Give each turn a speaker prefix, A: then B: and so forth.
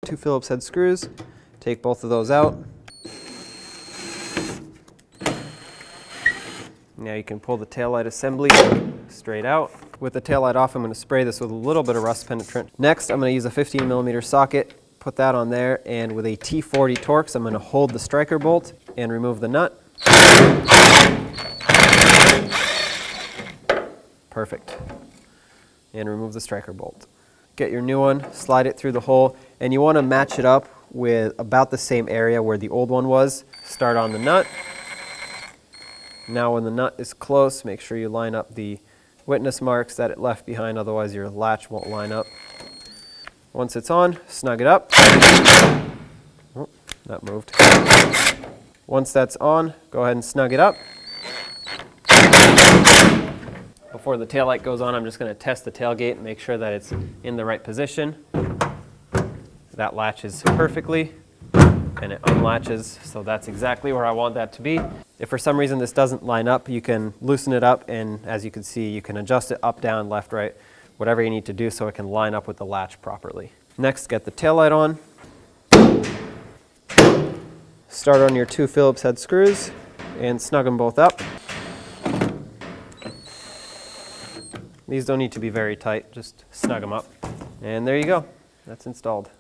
A: 2 Phillips head screws, take both of those out. Now you can pull the taillight assembly straight out. With the taillight off, I'm going to spray this with a little bit of rust penetrant. Next, I'm going to use a 15mm socket, put that on there, and with a T40 Torx, I'm going to hold the striker bolt and remove the nut. Perfect. And remove the striker bolt. Get your new one, slide it through the hole, and you want to match it up with about the same area where the old one was. Start on the nut. Now when the nut is close, make sure you line up the witness marks that it left behind, otherwise your latch won't line up. Once it's on, snug it up. Oh, that moved. Once that's on, go ahead and snug it up. Before the taillight goes on, I'm just going to test the tailgate and make sure that it's in the right position. That latches perfectly, and it unlatches, so that's exactly where I want that to be. If for some reason this doesn't line up, you can loosen it up, and as you can see, you can adjust it up, down, left, right, whatever you need to do so it can line up with the latch properly. Next, get the taillight on. Start on your 2 Phillips head screws and snug them both up. These don't need to be very tight, just snug them up. And there you go, that's installed.